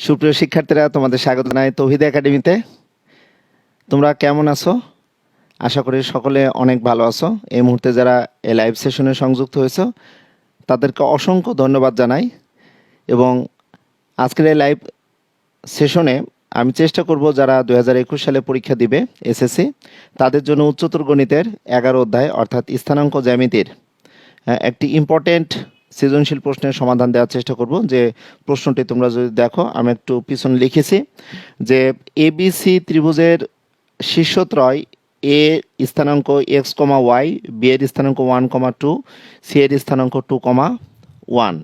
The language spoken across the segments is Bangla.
সুপ্রিয় শিক্ষার্থীরা, তোমাদের স্বাগত জানাই তৌহিদ একাডেমিতে। তোমরা কেমন আছো? আশা করি সকলে অনেক ভালো আছো। এই মুহূর্তে যারা এই লাইভ সেশনে সংযুক্ত হয়েছো তাদেরকে অসংখ্য ধন্যবাদ জানাই। এবং আজকের এই লাইভ সেশনে আমি চেষ্টা করব যারা 2021 সালে পরীক্ষা দিবে এসএসসি, তাদের জন্য উচ্চতর গণিতের 11 অধ্যায় অর্থাৎ স্থানাঙ্ক জ্যামিতির একটি ইম্পর্টেন্ট সৃজনশীল প্রশ্নের সমাধান দেওয়ার চেষ্টা করব। যে প্রশ্নটি তোমরা যদি দেখো, আমি একটু পিছনে লিখেছি যে এবিসি ত্রিভুজের শীর্ষত্রয় এ স্থানাঙ্ক এক্স কমা ওয়াই, বি এর স্থানাঙ্ক 1,2, সি এর স্থানাঙ্ক 2,1।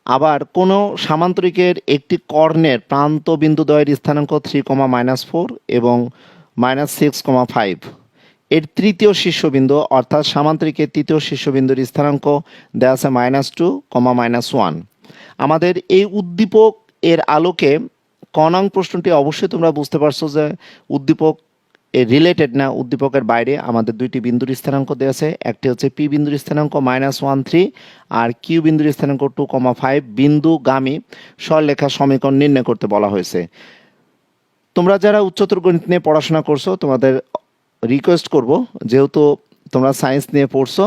আবার কোনো সামান্তরিকের একটি কর্ণের প্রান্ত বিন্দুদ্বয়ের স্থানাঙ্ক 3,-4 এবং -6,5। এর তৃতীয় শীর্ষবিন্দু অর্থাৎ সামান্তরিকের তৃতীয় শীর্ষবিন্দুর স্থানাঙ্ক দেওয়া আছে -2, -1। আমাদের এই উদ্দীপক এর আলোকে ক নং প্রশ্নটি অবশ্যই তোমরা বুঝতে পারছো যে উদ্দীপক রিলেটেড না, উদ্দীপকের বাইরে আমাদের দুইটি বিন্দুর স্থানাঙ্ক দেওয়া আছে। একটি হচ্ছে পি বিন্দুর স্থানাঙ্ক -1,3 আর কিউ বিন্দুর স্থানাঙ্ক 2,5। বিন্দুগামী সরলরেখা সমীকরণ নির্ণয় করতে বলা হয়েছে। তোমরা যারা উচ্চতর গণিত নিয়ে পড়াশোনা করছো, তোমাদের রিকোয়েস্ট করব, যেহেতু তোমরা সায়েন্স নিয়ে পড়ছো,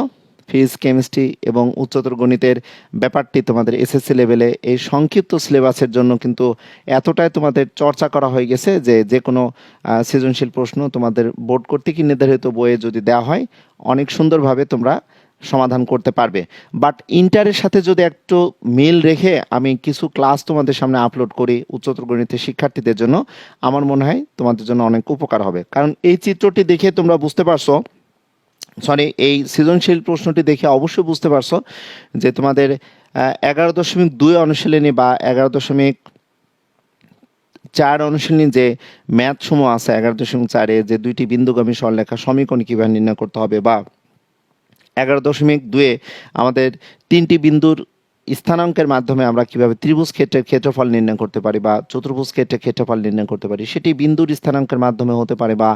ফিজিক্স, কেমিস্ট্রি এবং উচ্চতর গণিতের ব্যাপারটি তোমাদের এসএসসি লেভেলে এই সংক্ষিপ্ত সিলেবাসের জন্য কিন্তু এতটাই তোমাদের চর্চা করা হয়ে গেছে যে যে কোনো সৃজনশীল প্রশ্ন তোমাদের বোর্ড কর্তৃক নির্ধারিত বইয়ে যদি দেওয়া হয়, অনেক সুন্দরভাবে তোমরা সমাধান করতে পারবে। বাট ইন্টারের সাথে যদি একটু মিল রেখে আমি কিছু ক্লাস তোমাদের সামনে আপলোড করি উচ্চতর গণিতের শিক্ষার্থীদের জন্য, আমার মনে হয় তোমাদের জন্য অনেক উপকার হবে। কারণ এই চিত্রটি দেখে তোমরা বুঝতে পারছো, এই সৃজনশীল প্রশ্নটি দেখে অবশ্যই বুঝতে পারছো যে তোমাদের 11.2 অনুশীলনী বা 11.4 অনুশীলনী যে ম্যাথ সমূহ আছে 11.4-এ যে দুইটি বিন্দুগামী সরলরেখা সমীকরণ কীভাবে নির্ণয় করতে হবে, বা 11.2-এ আমাদের তিনটি বিন্দুর স্থানাঙ্কের মাধ্যমে আমরা কিভাবে ত্রিভুজ ক্ষেত্রের ক্ষেত্রফল নির্ণয় করতে পারি বা চতুর্ভুজ ক্ষেত্রের ক্ষেত্রফল নির্ণয় করতে পারি, সেটি বিন্দুর স্থানাঙ্কের মাধ্যমে হতে পারে বা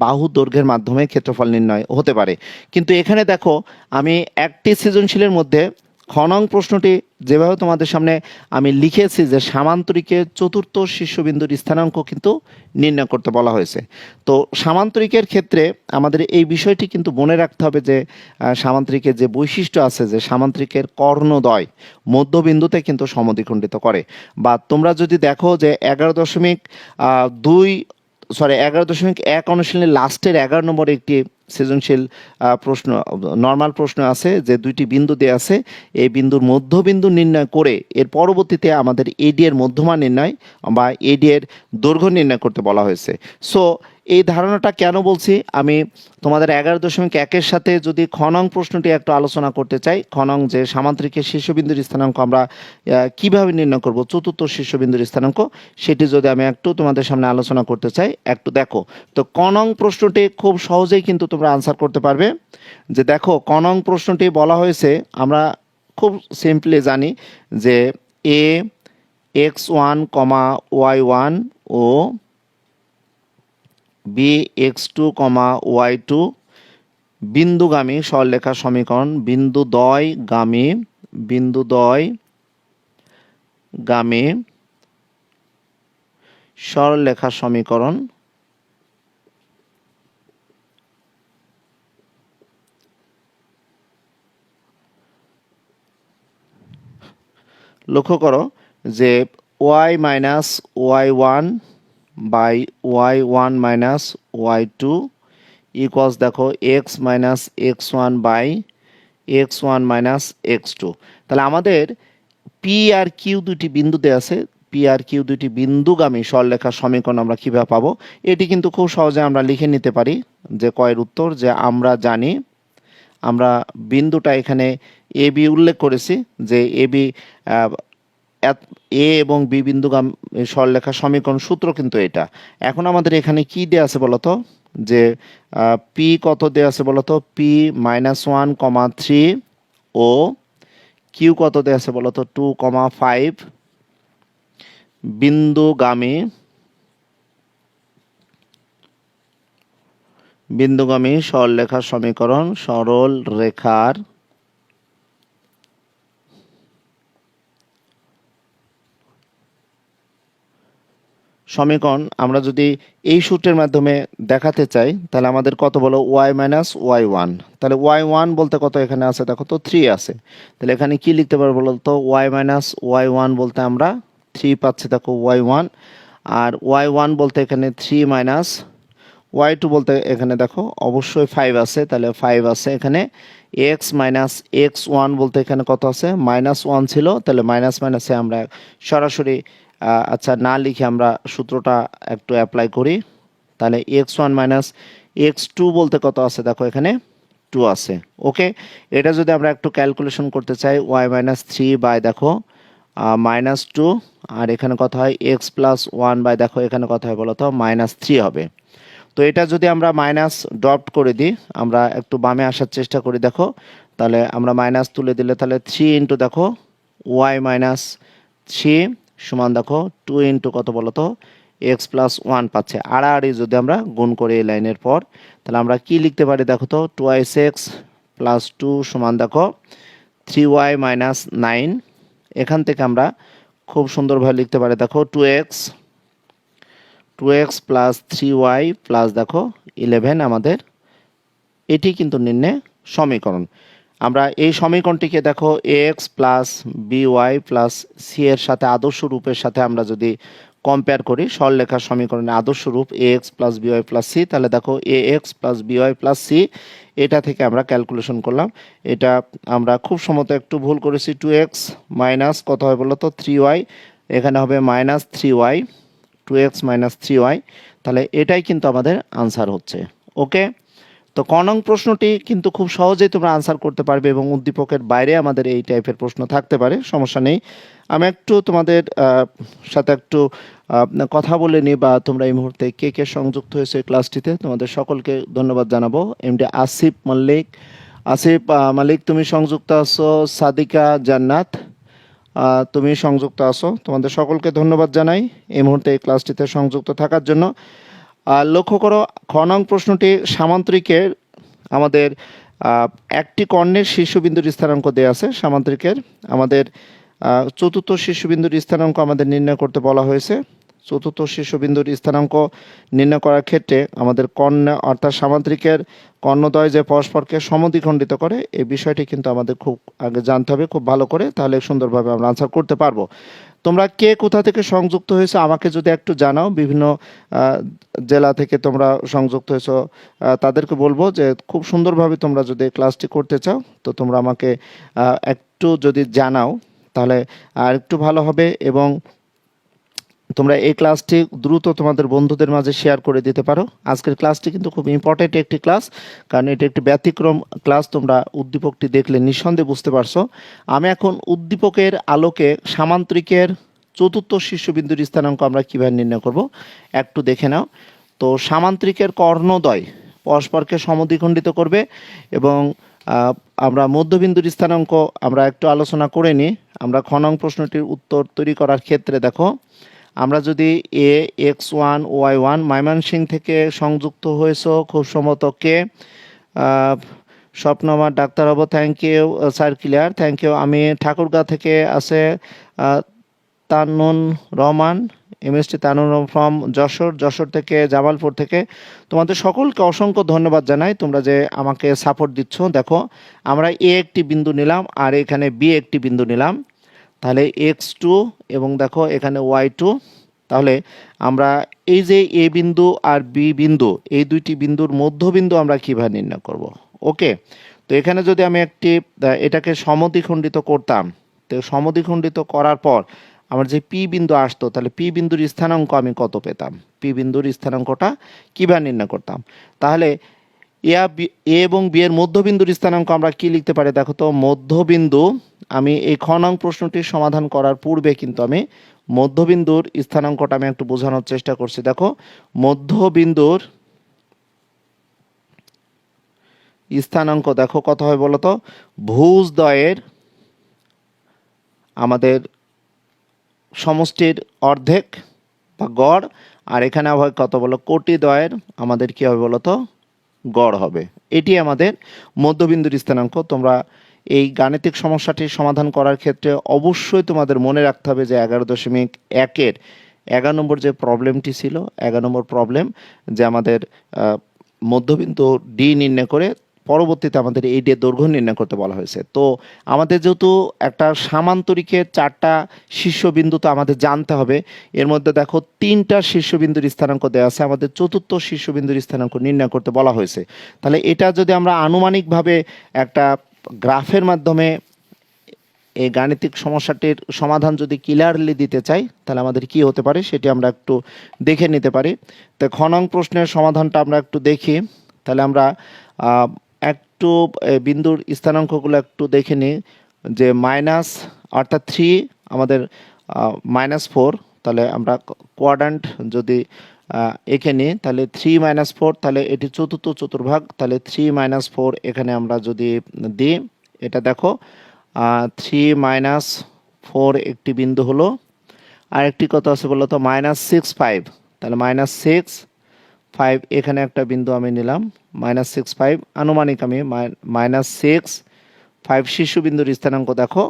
বাহু দৈর্ঘ্যের মাধ্যমে ক্ষেত্রফল নির্ণয় হতে পারে। কিন্তু এখানে দেখো, আমি একটি সৃজনশীলের মধ্যে খ নং প্রশ্নটি যেভাবে তোমাদের সামনে আমি লিখেছি যে সামান্তরিকের চতুর্থ শীর্ষবিন্দুর স্থানাঙ্ক কিন্তু নির্ণয় করতে বলা হয়েছে। তো সামান্তরিকের ক্ষেত্রে আমাদের এই বিষয়টি কিন্তু মনে রাখতে হবে যে সামান্তরিকের যে বৈশিষ্ট্য আছে যে সামান্তরিকের কর্ণদ্বয় মধ্যবিন্দুতে কিন্তু সমদ্বিখণ্ডিত করে। বা তোমরা যদি দেখো যে 11.1 অনুশীলনের লাস্টের 11 নম্বরে একটি সৃজনশীল প্রশ্ন, নর্মাল প্রশ্ন আছে যে দুইটি বিন্দু দেওয়া আছে, এই বিন্দুর মধ্যবিন্দু নির্ণয় করে এর পরবর্তীতে আমাদের এডি এর মধ্যমান নির্ণয় বা এডি এর দৈর্ঘ্য নির্ণয় করতে বলা হয়েছে। সো এই ধারণাটা কেন বলছি, আমি তোমাদের 11.1-এর সাথে যদি খ নং প্রশ্নটি একটু আলোচনা করতে চাই, খ নং যে সামান্তরিকের শীর্ষবিন্দুর স্থানাঙ্ক আমরা কিভাবে নির্ণয় করব, চতুর্থ শীর্ষবিন্দুর স্থানাঙ্ক, সেটি যদি আমি একটু তোমাদের সামনে আলোচনা করতে চাই, একটু দেখো। তো ক নং প্রশ্নটি খুব সহজেই কিন্তু তোমরা আনসার করতে পারবে। যে দেখো, ক নং প্রশ্নটি বলা হয়েছে, আমরা খুব সিম্পলি জানি যে এ x1, y1 ও বি x2, y2 বিন্দুগামী সরলরেখা সমীকরণ, বিন্দুদ্বয়গামী সরলরেখা সমীকরণ লক্ষ্য করো যে y minus y1 by y1 minus y2 equals দেখো x minus x1 by x1 minus x2। তাহলে আমাদের পি আর কিউ দুটি বিন্দু দেওয়া আছে, পি আর কিউ দুটি বিন্দুগামী সরলরেখার সমীকরণ আমরা কীভাবে পাবো, এটি কিন্তু খুব সহজে আমরা লিখে নিতে পারি। যে কয়ের উত্তর, যে আমরা জানি, আমরা বিন্দুটা এখানে এ বি উল্লেখ করেছি যে এ বি, এ এবং বি বিন্দুগামী সরলরেখা সমীকরণ সূত্র কিন্তু এটা। এখন আমাদের এখানে কি দেওয়া আছে বলতো, যে পি কত দেওয়া আছে বলতো, পি -1,3 ও কিউ কত দেওয়া আছে বলতো 2,5 বিন্দুগামী সরলরেখার সমীকরণ, সরল রেখার সমীকরণ আমরা যদি এই সূত্রের মাধ্যমে দেখাতে চাই তাহলে আমাদের কত বলো ওয়াই মাইনাস ওয়াই ওয়ান, তাহলে ওয়াই ওয়ান বলতে কত এখানে আছে দেখো তো 3 আছে, তাহলে এখানে কি লিখতে পারবো বলো তো ওয়াই মাইনাস ওয়াই ওয়ান বলতে আমরা 3 পাচ্ছি দেখো ওয়াই ওয়ান, আর ওয়াই ওয়ান বলতে এখানে 3 মাইনাস ওয়াই টু বলতে এখানে দেখো অবশ্যই 5 আছে, তাহলে 5 আছে এখানে, এক্স মাইনাস এক্স ওয়ান বলতে এখানে কত আছে -1 ছিল, তাহলে মাইনাস মাইনাসে আমরা সরাসরি আচ্ছা না লিখে আমরা সূত্রটা একটু অ্যাপ্লাই করি, তাহলে X one minus X two বলতে কত আছে দেখো এখানে 2 আছে। ওকে, এটা যদি আমরা একটু ক্যালকুলেশন করতে চাই ওয়াই মাইনাস 3 বাই দেখো -2, আর এখানে কত হয় এক্স প্লাস 1 বাই দেখো এখানে কত হয় বলো তো -3 হবে। তো এটা যদি আমরা মাইনাস ড্রপ করে দিই, আমরা একটু বামে আসার চেষ্টা করি দেখো, তাহলে আমরা মাইনাস তুলে দিলে তাহলে 3 ইন্টু দেখো ওয়াই মাইনাস 3 সমান দেখো 2 ইন্টু কত বলো তো এক্স প্লাস 1 পাচ্ছে, আড়াআড়ি যদি আমরা গুণ করি এই লাইনের পর, তাহলে আমরা কি লিখতে পারি দেখো তো 2x প্লাস 2 সমান দেখো 3y মাইনাস 9, এখান থেকে আমরা খুব সুন্দরভাবে লিখতে পারি দেখো 2x প্লাস 3y প্লাস দেখো 11 আমাদের এটি কিন্তু নির্ণয় সমীকরণ। আমরা এই সমীকরণটিকে দেখো x plus by plus C এর সাথে আদর্শ রূপের সাথে আমরা যদি কম্পেয়ার করি সরলরেখার সমীকরণের আদর্শ রূপ x plus by plus c, তাহলে দেখো a x plus by plus c, এটা থেকে আমরা ক্যালকুলেশন করলাম, এটা আমরা খুব সম্ভবত একটু ভুল করেছি, 2x মাইনাস কত হয় বলো তো 3y, এখানে হবে -3y, 2x মাইনাস 3y, তাহলে এটাই কিন্তু আমাদের আনসার হচ্ছে। ওকে, তো ক নং প্রশ্নটি কিন্তু খুব সহজেই তোমরা আনসার করতে পারবে এবং উদ্দীপকের বাইরে আমাদের এই টাইপের প্রশ্ন থাকতে পারে, সমস্যা নেই। আমি একটু তোমাদের সাথে একটু কথা বলে নিই, বা তোমরা এই মুহূর্তে কে কে সংযুক্ত হয়েছে এই ক্লাসটিতে তোমাদের সকলকে ধন্যবাদ জানাবো। এমডি আসিফ মালিক তুমি সংযুক্ত আছো, সাদিকা জান্নাত তুমি সংযুক্ত আছো, তোমাদের সকলকে ধন্যবাদ জানাই এই মুহূর্তে এই ক্লাসটিতে সংযুক্ত থাকার জন্য। লক্ষ্য করো খ নং প্রশ্নটি সামান্তরিকের আমাদের একটি কর্ণের শীর্ষবিন্দুর স্থানাঙ্ক দেওয়া আছে, সামান্তরিকের আমাদের চতুর্থ শীর্ষবিন্দুর স্থানাঙ্ক আমাদের নির্ণয় করতে বলা হয়েছে। চতুর্থ শীর্ষবিন্দুর স্থানাঙ্ক নির্ণয় করার ক্ষেত্রে আমাদের কর্ণ অর্থাৎ সামান্তরিকের কর্ণদ্বয় যে পরস্পরকে সমদ্বিখণ্ডিত করে এই বিষয়টি কিন্তু আমাদের খুব আগে জানতে হবে খুব ভালো করে, তাহলে সুন্দরভাবে আমরা আনসার করতে পারবো। তোমরা কে কোথা থেকে সংযুক্ত হয়েছো আমাকে যদি একটু জানাও, বিভিন্ন জেলা থেকে তোমরা সংযুক্ত হয়েছো তাদেরকে বলবো যে খুব সুন্দরভাবে তোমরা যদি ক্লাসটি করতে চাও তো তোমরা আমাকে একটু যদি জানাও তাহলে আর একটু ভালো হবে, এবং তোমরা এই ক্লাসটি দ্রুত তোমাদের বন্ধুদের মাঝে শেয়ার করে দিতে পারো। আজকের ক্লাসটি কিন্তু খুব ইম্পর্টেন্ট একটি ক্লাস, কারণ এটি একটি ব্যতিক্রম ক্লাস, তোমরা উদ্দীপকটি দেখলে নিঃসন্দেহে বুঝতে পারছো। আমি এখন উদ্দীপকের আলোকে সামান্তরিকের চতুর্থ শীর্ষবিন্দুর স্থানাঙ্ক আমরা কীভাবে নির্ণয় করব একটু দেখে নাও। তো সামান্তরিকের কর্ণদ্বয় পরস্পরকে সমদ্বিখণ্ডিত করবে, এবং আমরা মধ্যবিন্দুর স্থানাঙ্ক আমরা একটু আলোচনা করে নিই। আমরা খ নং প্রশ্নটির উত্তর তৈরি করার ক্ষেত্রে দেখো, আমরা যদি x1 y1 ময়মনসিংহ থেকে সংযুক্ত হয়েছো খুব সম্ভবত কে স্বপ্ন আমার ডাক্তার হব, thank you sir, clear, thank you. আমি ঠাকুরগাঁ থেকে আছে তানুন রহমান, এমএসটি তানুন ফ্রম যশোর থেকে, জামালপুর থেকে, তোমাদের সকলকে অসংখ্য ধন্যবাদ জানাই তোমরা যে আমাকে সাপোর্ট দিচ্ছ। দেখো আমরা এ একটি বিন্দু নিলাম আর এখানে বি একটি বিন্দু নিলাম, তাহলে x2 এবং দেখো এখানে y2, তাহলে আমরা এই যে এ বিন্দু আর বি বিন্দু এই দুইটি বিন্দুর মধ্যবিন্দু আমরা কীভাবে নির্ণয় করব। ওকে, তো এখানে যদি আমি এটাকে সমদ্বিখণ্ডিত করতাম, তো সমদ্বিখণ্ডিত করার পর আমার যে পি বিন্দু আসতো, তাহলে পি বিন্দুর স্থানাঙ্ক আমি কত পেতাম, পি বিন্দুর স্থানাঙ্কটা কীভাবে নির্ণয় করতাম। তাহলে এ এবং বি এর মধ্যবিন্দুর স্থানাঙ্ক আমরা কি লিখতে পারি দেখো তো, মধ্যবিন্দু, আমি এই খ নং প্রশ্নটির সমাধান করার পূর্বে কিন্তু আমি মধ্যবিন্দুর স্থানাঙ্কটা আমি একটু বোঝানোর চেষ্টা করছি। দেখো মধ্যবিন্দুর স্থানাঙ্ক দেখো কত হয় বলো তো, ভুজদ্বয়ের আমাদের সমষ্টির অর্ধেক বা গড়, আর এখানে হয় কত বলো কোটিদ্বয়ের আমাদের কি হবে বলো তো গড় হবে। এটি আমাদের মধ্যবিন্দুর স্থানাঙ্ক। তোমরা এই গাণিতিক সমস্যাটির সমাধান করার ক্ষেত্রে অবশ্যই তোমাদের মনে রাখতে হবে যে 11.1-এর 11 নম্বর যে প্রবলেমটি ছিল, 11 নম্বর প্রবলেম যে আমাদের মধ্যবিন্দু ডি নির্ণয় করে পরবর্তীতে আমাদের এই ডি দৈর্ঘ্য নির্ণয় করতে বলা হয়েছে। তো আমাদের যেহেতু একটা সামান্তরিকের 4টা শীর্ষবিন্দু তো আমাদের জানতে হবে, এর মধ্যে দেখো 3টা শীর্ষবিন্দুর স্থানাঙ্ক দেওয়া আছে, আমাদের চতুর্থ শীর্ষবিন্দুর স্থানাঙ্ক নির্ণয় করতে বলা হয়েছে। তাহলে এটা যদি আমরা আনুমানিকভাবে একটা গ্রাফের মাধ্যমে এই গাণিতিক সমস্যাটির সমাধান যদি ক্লিয়ারলি দিতে চাই, তাহলে আমাদের কি হতে পারে সেটি আমরা একটু দেখে নিতে পারি। তো খ নং প্রশ্নের সমাধানটা আমরা একটু দেখি। তাহলে আমরা একটু বিন্দুর স্থানাঙ্কগুলো একটু দেখে নিই, যে মাইনাস অর্থাৎ 3 আমাদের -4, তাহলে আমরা কোয়াড্রান্ট যদি এঁকে নিই তাহলে 3 - 4, তাহলে এটি চতুর্থ চতুর্ভাগ, তাহলে 3 - 4 এখানে আমরা যদি দিই, এটা দেখো 3 - 4 একটি বিন্দু হলো। আর একটি কত আছে বলো তো, -6 5, তাহলে -6 5 এখানে একটা বিন্দু আমি নিলাম, -6 5 আনুমানিক আমি -6 5 শীর্ষবিন্দুর স্থানাঙ্ক দেখো।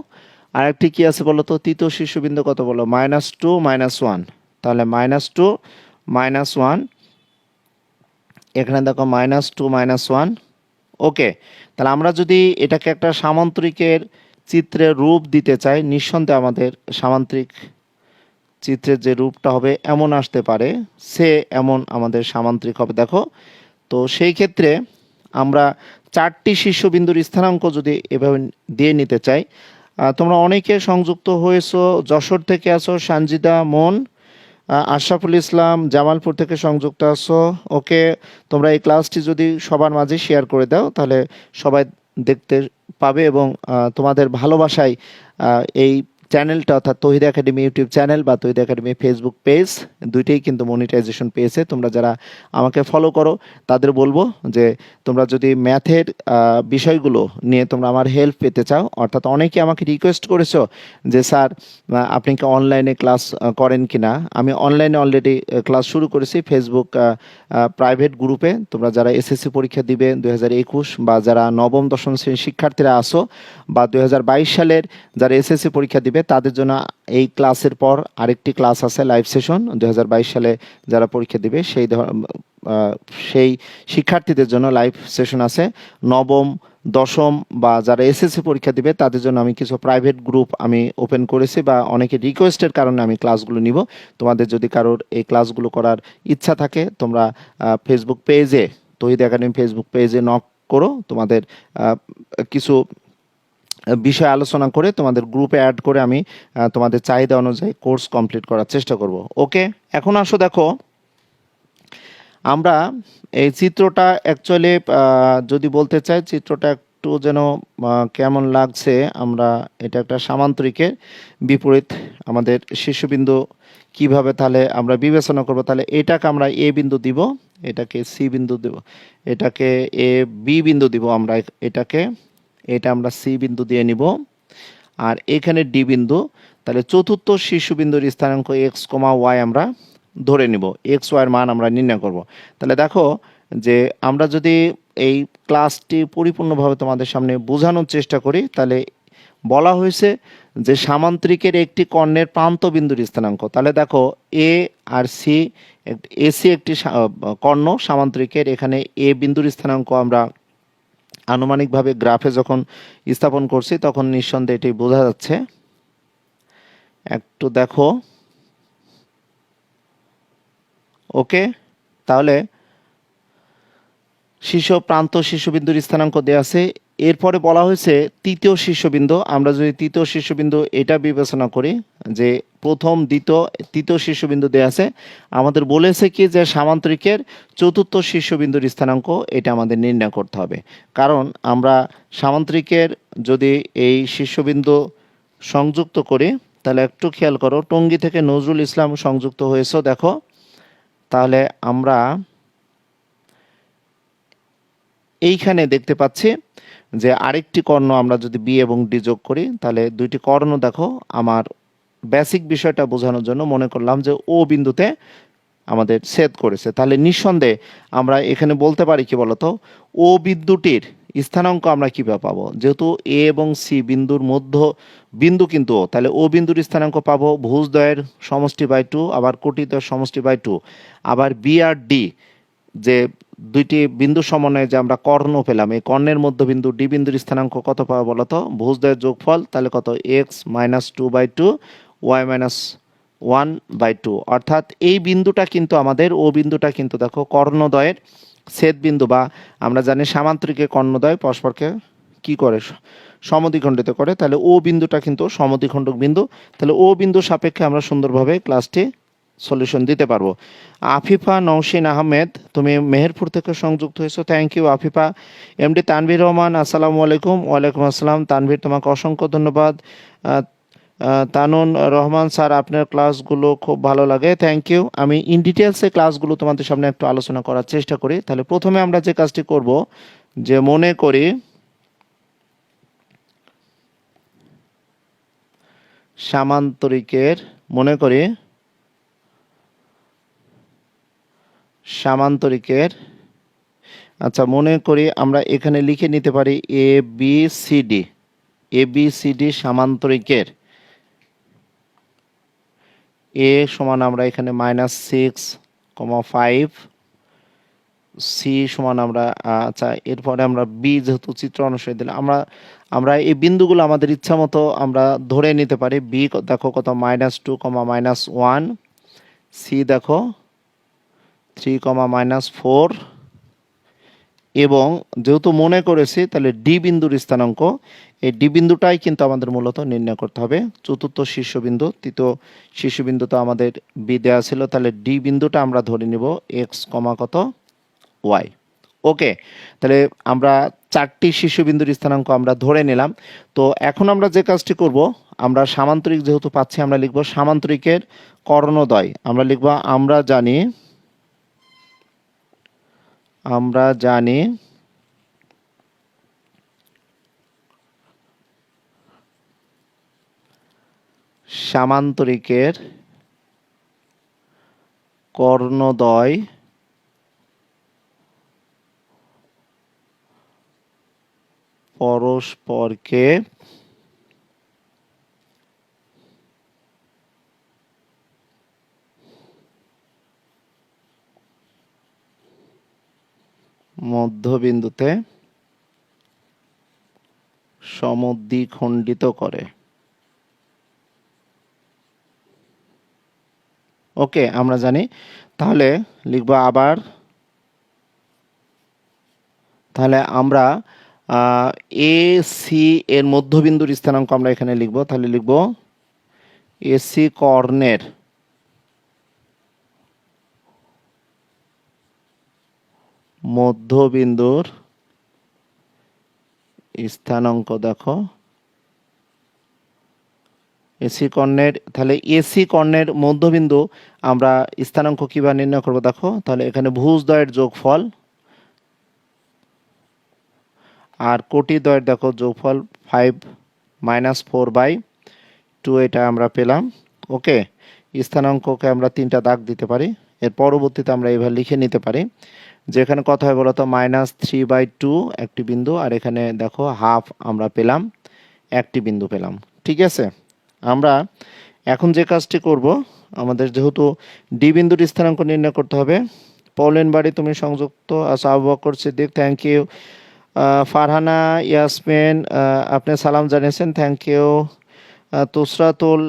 আর একটি কি আছে বলো তো, তৃতীয় শীর্ষবিন্দু কত বলো, -2 -1, তাহলে -2 -1 এখানে দেখো -2 -1। ওকে, তাহলে আমরা যদি এটাকে একটা সামান্তরিকের চিত্রে রূপ দিতে চাই, নিঃসন্দেহে আমাদের সামান্তরিক চিত্রের যে রূপটা হবে এমন আসতে পারে, সে এমন আমাদের সামান্তরিক হবে দেখো। তো সেই ক্ষেত্রে আমরা 4টি শীর্ষবিন্দুর স্থানাঙ্ক যদি এভাবে দিয়ে নিতে চাই, তোমরা অনেকে সংযুক্ত হয়েছো, যশোর থেকে আসো, সানজিদা মন, আশরাফুল ইসলাম জামালপুর থেকে সংযুক্ত আছো। ওকে, তোমরা এই ক্লাসটি যদি সবার মাঝে শেয়ার করে দাও তাহলে সবাই দেখতে পাবে, এবং তোমাদের ভালোবাসায় এই চ্যানেলটা অর্থাৎ তৌহিদ একাডেমি ইউটিউব চ্যানেল বা তৌহিদ একাডেমি ফেসবুক পেজ দুইটাই কিন্তু মনিটাইজেশন পেয়েছে। তোমরা যারা আমাকে ফলো করো তাদের বলবো যে তোমরা যদি ম্যাথের বিষয়গুলো নিয়ে তোমরা আমার হেল্প পেতে চাও, অর্থাৎ অনেকে আমাকে রিকোয়েস্ট করেছো যে স্যার আপনি কি অনলাইনে ক্লাস করেন কি না। আমি অনলাইনে অলরেডি ক্লাস শুরু করেছি ফেসবুক প্রাইভেট গ্রুপে। তোমরা যারা এসএসসি পরীক্ষা দিবে 2021 বা যারা নবম দশম শ্রেণীর শিক্ষার্থীরা আসো, বা 2022 সালের যারা এসএসসি পরীক্ষা দিবে তাদের জন্য এই ক্লাসের পর আরেকটি ক্লাস আছে লাইভ সেশন। 2022 সালে যারা পরীক্ষা দিবে সেই শিক্ষার্থীদের জন্য লাইভ সেশন আছে। নবম দশম বা যারা এসএসসি পরীক্ষা দিবে তাদের জন্য আমি কিছু প্রাইভেট গ্রুপ আমি ওপেন করেছি, বা অনেকে রিকোয়েস্টের কারণে আমি ক্লাসগুলো নিব। তোমাদের যদি কারোর এই ক্লাসগুলো করার ইচ্ছা থাকে তোমরা ফেসবুক পেজে, তৌহিদ একাডেমি ফেসবুক পেজে নক করো, তোমাদের কিছু বিষয় আলোচনা করে তোমাদের গ্রুপে অ্যাড করে আমি তোমাদের চাহিদা অনুযায়ী কোর্স কমপ্লিট করার চেষ্টা করব। ওকে, এখন আসো দেখো আমরা এই চিত্রটা অ্যাকচুয়ালি যদি বলতে চাই চিত্রটা একটু যেন কেমন লাগছে, আমরা এটা একটা সামান্তরিকের বিপরীত আমাদের শীর্ষবিন্দু কিভাবে তাহলে আমরা বিবেচনা করব। তাহলে এটাকে আমরা এ বিন্দু দিব, এটাকে সি বিন্দু দেব, এটাকে এ বি বিন্দু দিব, আমরা এটা আমরা সি বিন্দু দিয়ে নিব, আর এখানে ডি বিন্দু। তাহলে চতুর্থ শীর্ষবিন্দুর স্থানাঙ্ক এক্স কমা ওয়াই আমরা ধরে নিব, এক্স ওয়াইয়ের মান আমরা নির্ণয় করব। তাহলে দেখো যে আমরা যদি এই ক্লাসটি পরিপূর্ণভাবে তোমাদের সামনে বোঝানোর চেষ্টা করি, তাহলে বলা হয়েছে যে সামান্তরিকের একটি কর্ণের প্রান্ত বিন্দুর স্থানাঙ্ক। তাহলে দেখো এ আর সি, এসি একটি কর্ণ সামান্তরিকের, এখানে এ বিন্দুর স্থানাঙ্ক আমরা আনুমানিকভাবে গ্রাফে যখন স্থাপন করছি তখন নিঃসন্দেহে এটি বোঝা যাচ্ছে। একটু দেখো, ওকে, তাহলে প্রান্ত শীর্ষবিন্দুর স্থানাঙ্ক দেওয়া আছে। এরপরে বলা হয়েছে তৃতীয় শীর্ষবিন্দু, আমরা যদি তৃতীয় শীর্ষবিন্দু এটা বিবেচনা করি যে প্রথম দ্বিতীয় তৃতীয় শীর্ষবিন্দু দেওয়া আছে, আমাদের বলেছে কি যে সামান্তরিকের চতুর্থ শীর্ষবিন্দুর স্থানাঙ্ক এটা আমাদের নির্ণয় করতে হবে। কারণ আমরা সামান্তরিকের যদি এই শীর্ষবিন্দু সংযুক্ত করি, তাহলে একটু খেয়াল করো, টঙ্গী থেকে নজরুল ইসলাম সংযুক্ত হয়েছে দেখো। তাহলে আমরা এইখানে দেখতে পাচ্ছি যে আরেকটি কর্ণ আমরা যদি বি এবং ডি যোগ করি, তাহলে দুইটি কর্ণ দেখো, আমার বেসিক বিষয়টা বোঝানোর জন্য মনে করলাম যে ও বিন্দুতে আমাদের ছেদ করেছে। তাহলে নিঃসন্দেহে আমরা এখানে বলতে পারি কি বলতো, ও বিন্দুটির স্থানাঙ্ক আমরা কিভাবে পাবো? যেহেতু এ এবং সি বিন্দুর মধ্য বিন্দু কিন্তু ও, তাহলে ও বিন্দুর স্থানাঙ্ক পাবো ভুজদ্বয়ের সমষ্টি বাই টু, আবার কোটিদ্বয়ের সমষ্টি বাই টু, আবার বি আর ডি যে দুইটি বিন্দু সমন্বয়ে যে আমরা কর্ণ পেলাম, এই কর্ণের মধ্যবিন্দু ডি বিন্দুর স্থানাঙ্ক কত পাবো বলতো? ভুজদ্বয়ের যোগফল, তাহলে কত? X minus two by two Y minus one by two. অর্থাৎ এই বিন্দুটা কিন্তু আমাদের, ও বিন্দুটা কিন্তু দেখো কর্ণদ্বয়ের ছেদ বিন্দু, বা আমরা জানি সামান্তরিকে কর্ণদ্বয় পরস্পরকে কি করে? সমদ্বিখণ্ডিত করে। তাহলে ও বিন্দুটা কিন্তু সমদ্বিখণ্ডক বিন্দু। তাহলে ও বিন্দু সাপেক্ষে আমরা সুন্দরভাবে ক্লাসটি সলিউশন দিতে পারবো। আফিফা নওশিন আহমেদ, তুমি মেহেরপুর থেকে সংযুক্ত হয়েছো, thank you Afifa. MD Tanvir Rahman, আসসালামু আলাইকুম। ওয়ালাইকুম আসসালাম তানভীর, তোমাকে অসংখ্য ধন্যবাদ। তানুন রহমান, স্যার আপনার ক্লাসগুলো খুব ভালো লাগে, থ্যাংক ইউ। আমি ইন ডিটেলসে ক্লাসগুলো তোমাদের সামনে একটু আলোচনা করার চেষ্টা করি। তাহলে প্রথমে আমরা যে কাজটি করব, যে মনে করি সামান্তরিকের, আচ্ছা মনে করি আমরা এখানে লিখে নিতে পারি এ বি সি ডি সামান্তরিকের এ সমান আমরা এখানে -6,5, সি সমান আমরা আচ্ছা এরপরে আমরা বি যেহেতু চিত্র অনুসারে দিলাম, আমরা এই বিন্দুগুলো আমাদের ইচ্ছা মতো আমরা ধরে নিতে পারি। বি দেখো কত? -2, -1, সি দেখো 3, -4, এবং যেহেতু মনে করেছি তাহলে ডি বিন্দুর স্থানাঙ্ক, এই ডি বিন্দুটাই কিন্তু আমাদের মূলত নির্ণয় করতে হবে। চতুর্থ শীর্ষবিন্দু, তৃতীয় শীর্ষবিন্দু তো আমাদের বি দেওয়া ছিল, তাহলে ডি বিন্দুটা আমরা ধরে নিব এক্স কত? ওয়াই। ওকে, তাহলে আমরা চারটি শীর্ষবিন্দুর স্থানাঙ্ক আমরা ধরে নিলাম। তো এখন আমরা যে কাজটি করব, আমরা সামান্তরিক যেহেতু পাচ্ছি, আমরা লিখব সামান্তরিকের কর্ণদ্বয়। আমরা লিখব আমরা জানি সামান্তরিকের কর্ণদ্বয় পরস্পরকে মধ্যবিন্দুতে সমদ্বিখণ্ডিত করে। ওকে, আমরা জানি। তাহলে লিখব আবার, তাহলে আমরা এ সি এর মধ্যবিন্দুর স্থানাঙ্ক আমরা এখানে লিখব। তাহলে লিখব এসি কর্ণের মধ্যবিন্দুর স্থানাঙ্ক দেখো এসি কর্ণের, তাহলে এসি কর্ণের মধ্যবিন্দু আমরা স্থানাঙ্ক কিভাবে নির্ণয় করব দেখো। তাহলে এখানে ভুজদ্বয়ের যোগফল আর কোটিদ্বয়ের দেখো যোগফল 5 -4/2, এটা আমরা পেলাম। ওকে, স্থানাঙ্ককে আমরা 3টা দাগ দিতে পারি। এর পরবর্তীতে আমরা এইভাবে লিখে নিতে পারি, যেখানে কত হয় বলতো? -3/2 একটি বিন্দু, আর এখানে দেখো হাফ আমরা পেলাম, একটি বিন্দু পেলাম। ঠিক আছে, আমরা এখন যে কাজটি করব, আমাদের যেহেতু ডি বিন্দুর স্থানাঙ্ক নির্ণয় করতে হবে। পৌলেন বাড়ি, তুমি সংযুক্ত আছো। Abu Bakr Siddique, thank you. ফারহানা ইয়াসমিন, আপনি সালাম জানিয়েছেন, থ্যাংক ইউ। তুসরাতুল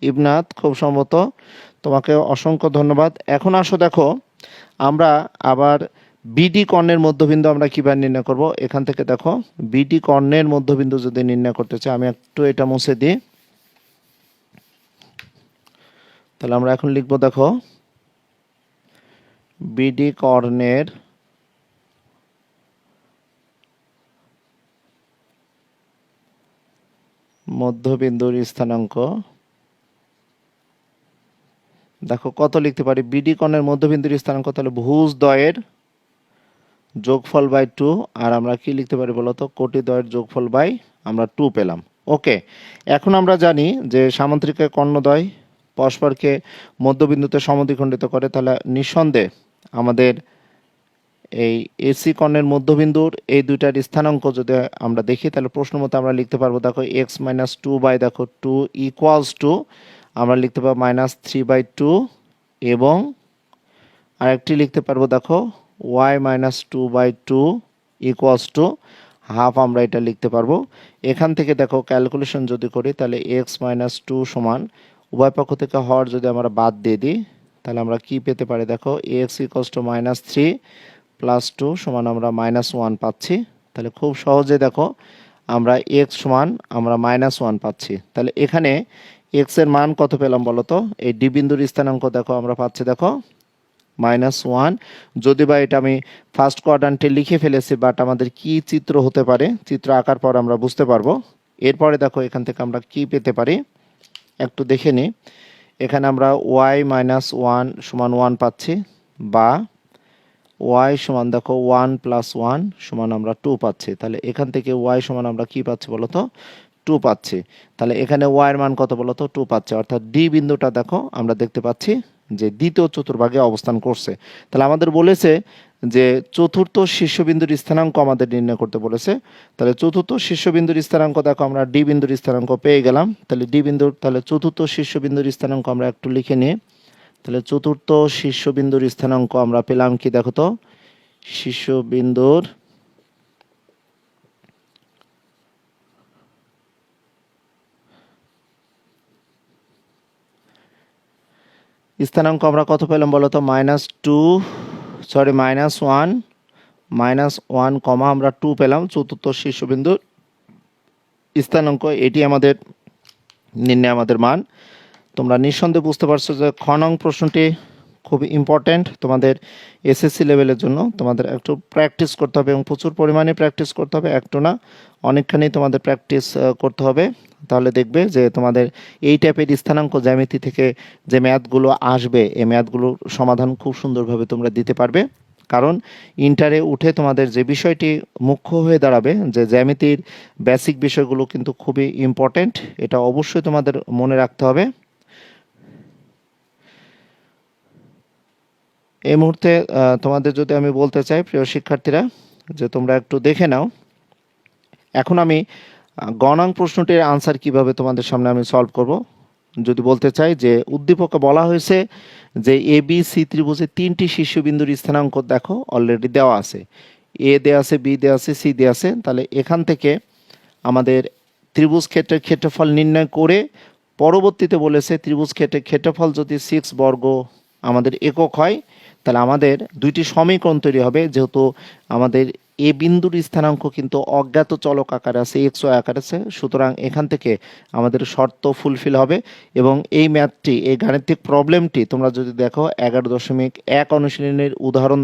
ইবনাত, খুব সম্ভবত, তোমাকে অসংখ্য ধন্যবাদ। এখন আসো দেখো, আমরা আবার বিডি কর্ণের মধ্যবিন্দু আমরা কিভাবে নির্ণয় করব। এখান থেকে দেখো বিডি কর্ণের মধ্যবিন্দু যদি নির্ণয় করতে চাই, আমি একটু এটা মুছে দিই। তাহলে আমরা এখন লিখব দেখো বিডি কর্ণের মধ্যবিন্দুর স্থানাঙ্ক দেখো কত লিখতে পারি? বিডি কর্ণের মধ্যবিন্দুর স্থানাঙ্ক তাহলে ভুজদ্বয়ের যোগফল বাই 2, আর আমরা কি লিখতে পারি বলতো? কোটিদ্বয়ের যোগফল বাই আমরা 2 পেলাম। ওকে, এখন আমরা জানি যে সামান্তরিকের কর্ণদ্বয় পরস্পরকে মধ্যবিন্দুতে সমদ্বিখণ্ডিত করে, তাহলে নিঃসন্দেহে আমাদের এই এসি কর্ণের মধ্যবিন্দুর এই দুইটার স্থানাঙ্ক যদি আমরা দেখি তাহলে প্রশ্ন মতো আমরা লিখতে পারবো দেখো এক্স মাইনাস টু বাই দেখো টু ইকুয়ালস টু আমরা লিখতে পারবো মাইনাস থ্রি বাই টু এবং আরেকটি লিখতে পারবো দেখো Y minus two by two equals to half আমরা এটা লিখতে পারবো। এখান থেকে দেখো ক্যালকুলেশন যদি করি তাহলে এক্স মাইনাস টু সমান উভয় পক্ষ থেকে হর যদি আমরা বাদ দিয়ে দিই তাহলে আমরা কি পেতে পারি দেখো X equals to minus three plus two সমান আমরা মাইনাস ওয়ান পাচ্ছি। তাহলে খুব সহজে দেখো আমরা এক্স সমান আমরা মাইনাস ওয়ান পাচ্ছি। তাহলে এখানে এক্স এর মান কত পেলাম বলো তো, এই ডি বিন্দুর স্থানাঙ্ক দেখো আমরা পাচ্ছি দেখো মাইনাস ওয়ান। যদি বা এটা আমি ফার্স্ট কোয়াড্রান্টে লিখে ফেলেছি বাট আমাদের কি চিত্র হতে পারে চিত্র আঁকার পর আমরা বুঝতে পারবো। এরপরে দেখো এখান থেকে আমরা কি পেতে পারি একটু দেখে নিই। এখানে আমরা ওয়াই মাইনাস ওয়ান সমান ওয়ান পাচ্ছি বা ওয়াই সমান দেখো ওয়ান প্লাস ওয়ান সমান আমরা টু পাচ্ছি। তাহলে এখান থেকে ওয়াই সমান আমরা কি পাচ্ছি বলো তো টু পাচ্ছি। তাহলে এখানে ওয়াই এর মান কত বলো তো টু পাচ্ছে, অর্থাৎ ডি বিন্দুটা দেখো আমরা দেখতে পাচ্ছি যে দ্বিতীয় চতুর্ভাগে অবস্থান করছে। তাহলে আমাদের বলেছে যে চতুর্থ শীর্ষবিন্দুর স্থানাঙ্ক আমাদের নির্ণয় করতে বলেছে। তাহলে চতুর্থ শীর্ষবিন্দুর স্থানাঙ্ক দেখো আমরা ডি বিন্দুর স্থানাঙ্ক পেয়ে গেলাম। তাহলে ডি বিন্দুর তাহলে চতুর্থ শীর্ষবিন্দুর স্থানাঙ্ক আমরা একটু লিখে নিই। তাহলে চতুর্থ শীর্ষবিন্দুর স্থানাঙ্ক আমরা পেলাম কি দেখো তো শীর্ষবিন্দুর স্থানাঙ্ক আমরা কত পেলাম বলো তো মাইনাস ওয়ান কমা আমরা টু পেলাম চতুর্থ শীর্ষবিন্দুর স্থানাঙ্ক, এটি আমাদের নির্ণয় আমাদের মান। তোমরা নিঃসন্দেহে বুঝতে পারছো যে খ নং প্রশ্নটি খুব ইম্পর্ট্যান্ট তোমাদের এসএসসি লেভেলের জন্য। তোমাদের একটু প্র্যাকটিস করতে হবে এবং প্রচুর পরিমাণে প্র্যাকটিস করতে হবে, একটু না অনেকখানি তোমাদের প্র্যাকটিস করতে হবে। তাহলে দেখবে যে তোমাদের এই টাইপের স্থানাঙ্ক জ্যামিতি থেকে যে ম্যাথগুলো আসবে এই ম্যাথগুলোর সমাধান খুব সুন্দরভাবে তোমরা দিতে পারবে। কারণ ইন্টারে উঠে তোমাদের যে বিষয়টি মুখ্য হয়ে দাঁড়াবে যে জ্যামিতির বেসিক বিষয়গুলো কিন্তু খুবই ইম্পর্ট্যান্ট, এটা অবশ্যই তোমাদের মনে রাখতে হবে। এই মুহূর্তে তোমাদের যদি আমি বলতে চাই প্রিয় শিক্ষার্থীরা যে তোমরা একটু দেখে নাও। এখন আমি গণাঙ্ক প্রশ্নটির আনসার কিভাবে তোমাদের সামনে আমি সলভ করব। যদি বলতে চাই যে উদ্দীপকে বলা হয়েছে যে এ বি সি ত্রিভুজের তিনটি শীর্ষবিন্দুর স্থানাঙ্ক দেখো অলরেডি দেওয়া আছে, এ দেওয়া আছে, বি দেওয়া আছে, সি দেওয়া আছে। তাহলে এখান থেকে আমাদের ত্রিভুজ ক্ষেত্রের ক্ষেত্রফল নির্ণয় করে পরবর্তীতে বলেছে ত্রিভুজ ক্ষেত্রের ক্ষেত্রফল যদি 6 বর্গ আমাদের একক হয় তাহলে আমাদের দুইটি সমীকরণ তৈরি হবে। যেহেতু আমাদের এ বিন্দুর স্থানাঙ্ক কিন্তু অজ্ঞাত চলক আকারে আছে, এক্স ওয়াই আকারে আছে, সুতরাং এখান থেকে আমাদের শর্ত ফুলফিল হবে। এবং এই ম্যাথটি এই গাণিতিক প্রবলেমটি তোমরা যদি দেখো 11.1 অনুশীলনের উদাহরণ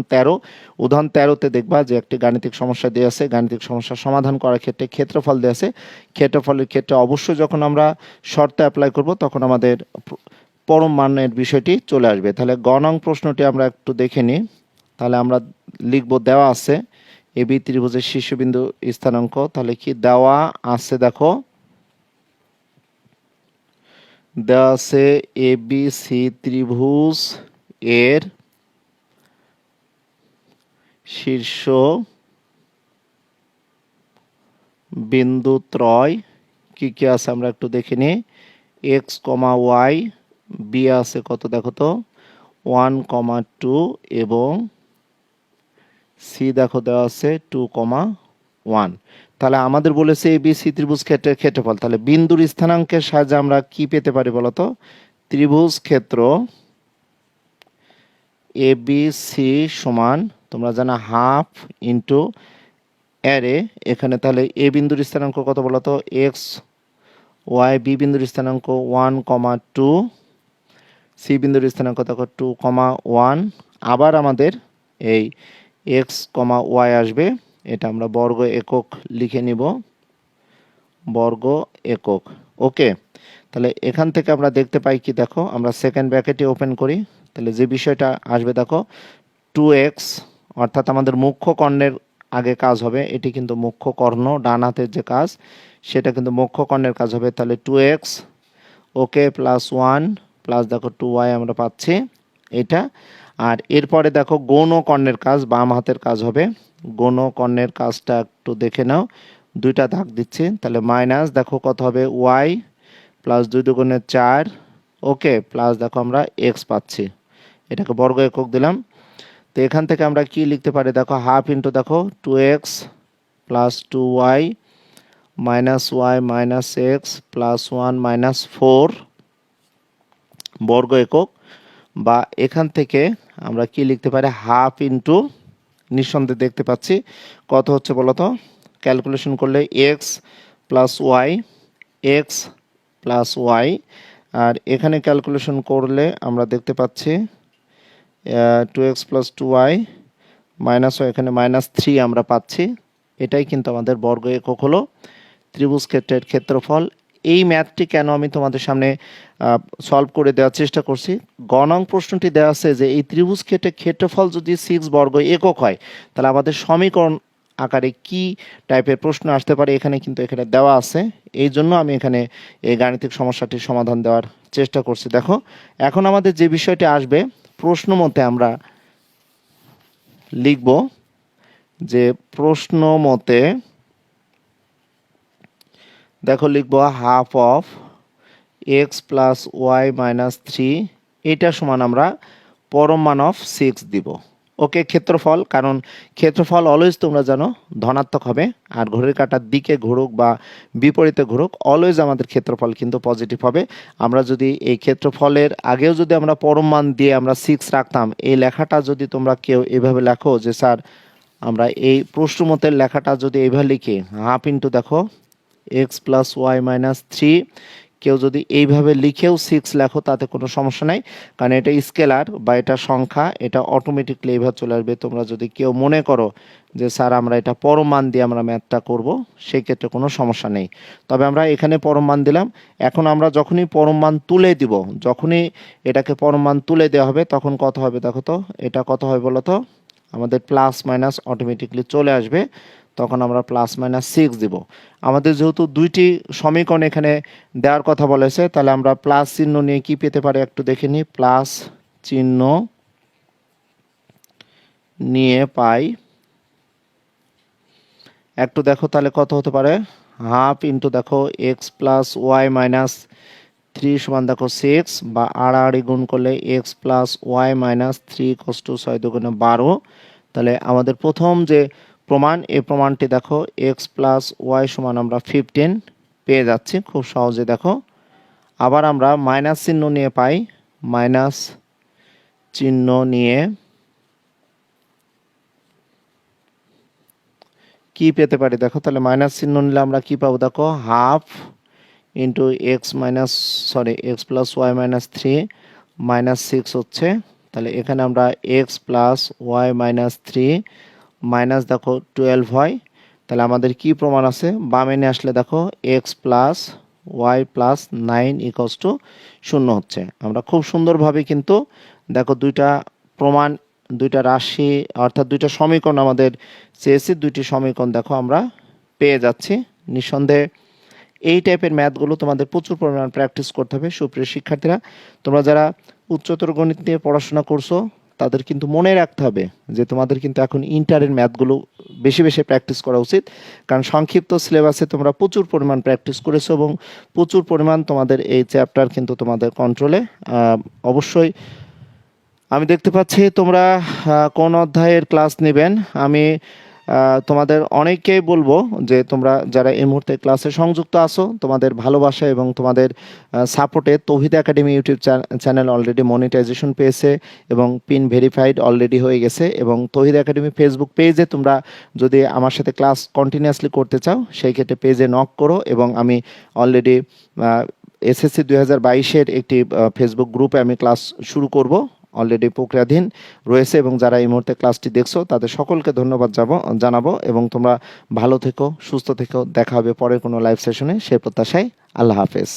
13তে দেখবা যে একটি গাণিতিক সমস্যা দেওয়া আছে, গাণিতিক সমস্যা সমাধান করার ক্ষেত্রে ক্ষেত্রফল দেওয়া আছে। ক্ষেত্রফলের ক্ষেত্রে অবশ্যই যখন আমরা শর্ত অ্যাপ্লাই করব তখন আমাদের পরম মানের বিষয়টি চলে আসবে। তাহলে গ নং প্রশ্নটি আমরা একটু দেখে নিই। তাহলে আমরা লিখব দেওয়া আছে এ বি ত্রিভুজের শীর্ষবিন্দু স্থানাঙ্ক। তাহলে কি দেওয়া আছে দেখো দেওয়া আছে এ বি সি ত্রিভুজ এর শীর্ষ বিন্দু ত্রয় কি কি আছে আমরা একটু দেখে নিই। এক্স কমা ওয়াই, বি আছে কত দেখো তো 1,2 এবং সি দেখো দেওয়া আছে 2,1। তাহলে আমাদের বলেছে এ বি সি ত্রিভুজ ক্ষেত্রের ক্ষেত্রফল। তাহলে বিন্দুর স্থানাঙ্কের সাহায্যে আমরা কি পেতে পারি বলতো ত্রিভুজ ক্ষেত্র এ বি সি সমান তোমরা জানো হাফ ইন্টু অ্যারে। এখানে তাহলে এ বিন্দুর স্থানাঙ্ক কত বলতো এক্স ওয়াই, বি বিন্দুর স্থানাঙ্ক 1,2, সি বিন্দুর স্থানাঙ্ক দেখো 2,1। আবার আমাদের এই এক্স কমা ওয়াই আসবে, এটা আমরা বর্গ একক লিখে নিব, বর্গ একক। ওকে, তাহলে এখান থেকে আমরা দেখতে পাই কি দেখো আমরা সেকেন্ড ব্র্যাকেটে ওপেন করি। তাহলে যে বিষয়টা আসবে দেখো 2x, অর্থাৎ আমাদের মুখ্য কর্ণের আগে কাজ হবে, এটি কিন্তু মুখ্য কর্ণ ডান হাতের যে কাজ সেটা কিন্তু মুখ্য কর্ণের কাজ হবে। তাহলে 2x ওকে প্লাস 1 প্লাস দেখো 2y আমরা পাচ্ছি। এটা। আর এরপরে দেখো গৌণ কর্ণের কাজ, বাম হাতের কাজ হবে। গৌণ কর্ণের কাজটা একটু দেখে নাও, দুইটা দাগ দিচ্ছি, তাহলে মাইনাস দেখো কত হবে ওয়াই প্লাস 2 দুগুণে 4, ওকে, প্লাস দেখো আমরা এক্স পাচ্ছি, এটাকে বর্গ একক দিলাম। তো এখান থেকে আমরা কি লিখতে পারি দেখো, হাফ ইন্টু দেখো 2x plus 2y minus Y minus x plus 1 minus 4 বর্গ একক, বা এখান থেকে আমরা কি লিখতে পারি, হাফ ইন্টু, নিঃসন্দেহে দেখতে পাচ্ছি কত হচ্ছে বলো তো, ক্যালকুলেশন করলে x plus y, x plus y, আর এখানে ক্যালকুলেশন করলে আমরা দেখতে পাচ্ছি 2x plus 2y minus Y, এখানে -3 আমরা পাচ্ছি। এটাই কিন্তু আমাদের বর্গ একক হলো ত্রিভুজ ক্ষেত্রের ক্ষেত্রফল। এই ম্যাথটি কেন আমি তোমাদের সামনে সলভ করে দেওয়ার চেষ্টা করছি, গণং প্রশ্নটি দেওয়া আছে যে এই ত্রিভুজ ক্ষেত্রের ক্ষেত্রফল যদি 6 বর্গ একক হয়, তাহলে আমাদের সমীকরণ আকারে কি টাইপের প্রশ্ন আসতে পারে, এখানে কিন্তু এখানে দেওয়া আছে। এই জন্য আমি এখানে এই গাণিতিক সমস্যাটির সমাধান দেওয়ার চেষ্টা করছি। দেখো এখন আমাদের যে বিষয়টি আসবে, প্রশ্ন মতে আমরা লিখব যে প্রশ্ন মতে দেখো লিখব half of X plus Y minus 3, এটা সমান আমরা পরম মান অফ 6 দিব। ওকে, ক্ষেত্রফল, কারণ ক্ষেত্রফল অলওয়েজ তোমরা জানো ধনাত্মক হবে, আর ঘড়ির কাঁটার দিকে ঘুরুক বা বিপরীতে ঘুরুক, অলওয়েজ আমাদের ক্ষেত্রফল কিন্তু পজিটিভ হবে। আমরা যদি এই ক্ষেত্রফলের আগেও যদি আমরা পরম মান দিয়ে আমরা 6 রাখতাম, এই লেখাটা যদি তোমরা কেউ এভাবে লেখো যে স্যার আমরা এই প্রশ্নমতের লেখাটা যদি এইভাবে লিখি, হাফ ইন্টু দেখো এক্স প্লাস ওয়াই মাইনাস 3, কেউ যদি এইভাবে লিখেও 6 লেখো তাতে কোনো সমস্যা নাই, কারণ এটা স্কেলার বা এটা সংখ্যা, এটা অটোমেটিকলি এইভাবে চলে আসবে। তোমরা যদি কেউ মনে করো যে স্যার আমরা এটা পরম মান দিয়ে আমরা ম্যাথটা করব, সেই ক্ষেত্রে কোনো সমস্যা নেই। তবে আমরা এখানে পরম মান দিলাম। এখন আমরা যখনই পরম মান তুলে দিব, যখনই এটাকে পরম মান তুলে দেওয়া হবে, তখন কত হবে দেখো তো, এটা কত হবে বলো তো, আমাদের প্লাস মাইনাস অটোমেটিকলি চলে আসবে, তখন আমরা প্লাস মাইনাস 6 দিব। আমাদের যেহেতু দুইটি সমীকরণ এখানে দেওয়ার কথা বলেছে, তাহলে আমরা প্লাস চিহ্ন নিয়ে কি পেতে পারি একটু দেখে নিই। প্লাস চিহ্ন নিয়ে পাই একটু দেখো, তাহলে কত হতে পারে, হাফ ইন্টু দেখো এক্স প্লাস ওয়াই মাইনাস 3 সমান দেখো 6, বা আড়াআড়ি গুণ করলে এক্স প্লাস ওয়াই মাইনাস 3 কষ্ট 6 দুগুণে 12। তাহলে আমাদের প্রথম যে প্রমাণ, এই প্রমাণটি দেখো এক্স প্লাস ওয়াই সমান আমরা 15 পেয়ে যাচ্ছি খুব সহজে। দেখো আবার আমরা মাইনাস চিহ্ন নিয়ে পাই, মাইনাস চিহ্ন নিয়ে কি পেতে পারি দেখো, তাহলে মাইনাস চিহ্ন নিলে আমরা কি পাবো দেখো, half into x minus x plus Y minus 3 minus 6 হচ্ছে। তাহলে এখানে আমরা x plus Y minus 3 minus দেখো 12 হয়। তাহলে আমাদের কি প্রমাণ আছে, বামে নিয়ে আসলে দেখো x plus y plus 9 equals to 0 হচ্ছে। আমরা খুব সুন্দরভাবে কিন্তু দেখো দুইটা প্রমাণ, দুইটা রাশি অর্থাৎ দুইটা সমীকরণ আমাদের চেয়েছি, দুইটি সমীকরণ দেখো আমরা পেয়ে যাচ্ছি। নিঃসন্দেহে এই টাইপের ম্যাথগুলো তোমাদের প্রচুর পরিমাণ প্র্যাকটিস করতে হবে। সুপ্রিয় শিক্ষার্থীরা, তোমরা যারা উচ্চতর গণিত নিয়ে পড়াশোনা করছো, তাদের কিন্তু মনে রাখতে হবে যে তোমাদের কিন্তু এখন ইন্টারের ম্যাথগুলো বেশি বেশি প্র্যাকটিস করা উচিত, কারণ সংক্ষিপ্ত সিলেবাসে তোমরা প্রচুর পরিমাণ প্র্যাকটিস করেছো এবং প্রচুর পরিমাণ তোমাদের এই চ্যাপ্টার কিন্তু তোমাদের কন্ট্রোলে। অবশ্যই আমি দেখতে পাচ্ছি তোমরা কোন অধ্যায়ের ক্লাস নেবেন। আমি তোমাদের অনেককেই বলবো যে তোমরা যারা এই মুহূর্তে ক্লাসে সংযুক্ত আছো, তোমাদের ভালোবাসা এবং তোমাদের সাপোর্টে Touhid academy YouTube channel already monetization পেয়েছে এবং পিন ভেরিফাইড অলরেডি হয়ে গেছে। এবং তৌহিদ একাডেমি ফেসবুক পেজে তোমরা যদি আমার সাথে ক্লাস কন্টিনিউয়াসলি করতে চাও, সেই ক্ষেত্রে পেজে নক করো। এবং আমি অলরেডি এসএসসি 2022-এর একটি ফেসবুক গ্রুপে আমি ক্লাস শুরু করব, অলরেডি প্রক্রিয়াধীন রয়েছে। এবং যারা এই মুহূর্তে ক্লাসটি দেখছো তাদের সকলকে ধন্যবাদ জানাবো। এবং তোমরা ভালো থেকো, সুস্থ থেকো, দেখা হবে পরের কোনো লাইভ সেশনে, সে প্রত্যাশায়। আল্লাহ হাফেজ।